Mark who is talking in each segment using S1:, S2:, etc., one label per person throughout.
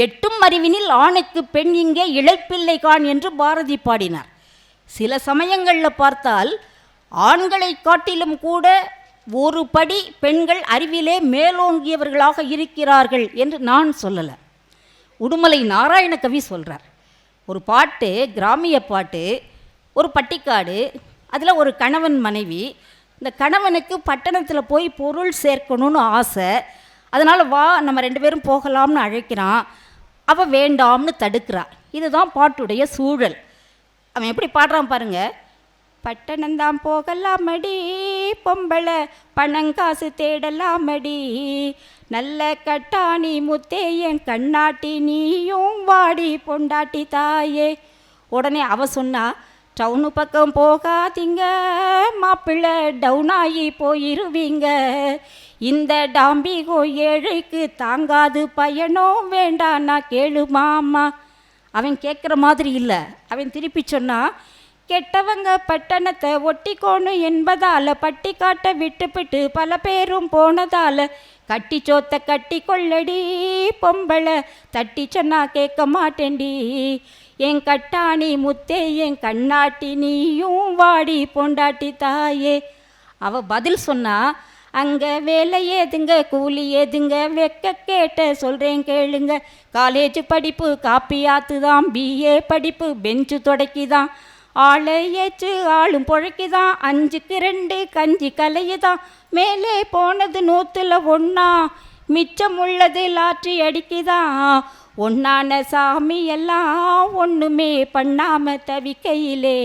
S1: எட்டும் அறிவினில் ஆணுக்கு பெண் இங்கே இழைப்பில்லை கான் என்று பாரதி பாடினார். சில சமயங்களில் பார்த்தால் ஆண்களை காட்டிலும் கூட ஒரு படி பெண்கள் அறிவிலே மேலோங்கியவர்களாக இருக்கிறார்கள் என்று நான் சொல்லலை. உடுமலை நாராயண கவி சொல்கிறார். ஒரு பாட்டு, கிராமிய பாட்டு, ஒரு பட்டிக்காடு, அதில் ஒரு கணவன் மனைவி. இந்த கணவனுக்கு பட்டணத்தில் போய் பொருள் சேர்க்கணும்னு ஆசை. அதனால் வா நம்ம 2 பேரும் போகலாம்னு அழைக்கிறான். அவள் வேண்டாம்னு தடுக்கிறாள். இதுதான் பாட்டுடைய சூழல். அவன் எப்படி பாடுறான் பாருங்க. பட்டணந்தான் போகலாமடி பொம்பளை, பணங்காசு தேடலாமடி, நல்ல கட்டாணி முத்தே என் கண்ணாட்டி நீயும் வாடி பொண்டாட்டி தாயே. உடனே அவ சொன்னா, டவுனு பக்கம் போகாதீங்க மாப்பிள்ளை, டவுனாகி போயிருவீங்க, இந்த டாம்பிகோ ஏழைக்கு தாங்காது பயனோ வேண்டான்னா கேளு மாமா. அவன் கேட்குற மாதிரி இல்லை. அவன் திருப்பி சொன்னா, கெட்டவங்க பட்டணத்தை ஒட்டிக்கோணும் என்பதால் பட்டி காட்ட விட்டுப்பிட்டு பல பேரும் போனதால் கட்டி சோத்த கட்டி கொள்ளடி பொம்பளை, தட்டி சொன்னா கேட்க மாட்டேன்டி, என் கட்டாணி முத்தே என் கண்ணாட்டி நீயும் வாடி பொண்டாட்டி தாயே. அவ பதில் சொன்னா, அங்கே வேலை ஏதுங்க கூலி ஏதுங்க, வெக்க கேட்ட சொல்கிறேன் கேளுங்க, காலேஜ் படிப்பு காப்பி ஆத்துதான், பிஏ படிப்பு பெஞ்சு தொடக்கிதான், ஆளை ஏச்சு ஆளும் பொழைக்குதான், 5க்கு 2 கஞ்சி கலையுதான், மேலே போனது 100ல் 1, மிச்சம் உள்ளது லாட்ரி அடிக்குதான், ஒன்னான சாமி எல்லாம் ஒன்றுமே பண்ணாம தவிக்கையிலே,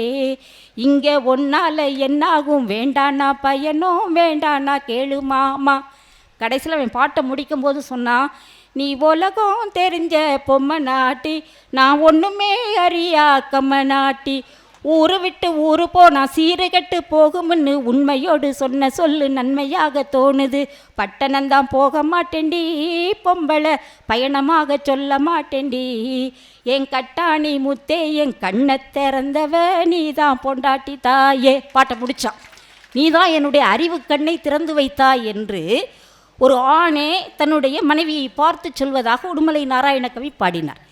S1: இங்கே ஒன்னால் என்னாகும் வேண்டானா பையனும் வேண்டானா கேளு மாமா. கடைசியில் அவன் பாட்டை முடிக்கும்போது சொன்னான், நீ உலகம் தெரிஞ்ச பொம்மை நாட்டி, நான் ஒன்றுமே அறியா கம்ம நாட்டி, ஊரு விட்டு ஊரு போனா சீரகட்டு போகும்னு உண்மையோடு சொன்ன சொல்லு நன்மையாக தோணுது, பட்டணந்தான் போக மாட்டேன்டி பொம்பளை, பயணமாக சொல்ல மாட்டேன்டி, என் கட்டாணி முத்தே என் கண்ணை திறந்தவ நீதான் பொண்டாட்டி தாயே. பாட்டை முடிச்சான். நீதான் என்னுடைய அறிவு கண்ணை திறந்து வைத்தாய் என்று ஒரு ஆணே தன்னுடைய மனைவியை பார்த்து சொல்வதாக உடுமலை நாராயண கவி பாடினார்.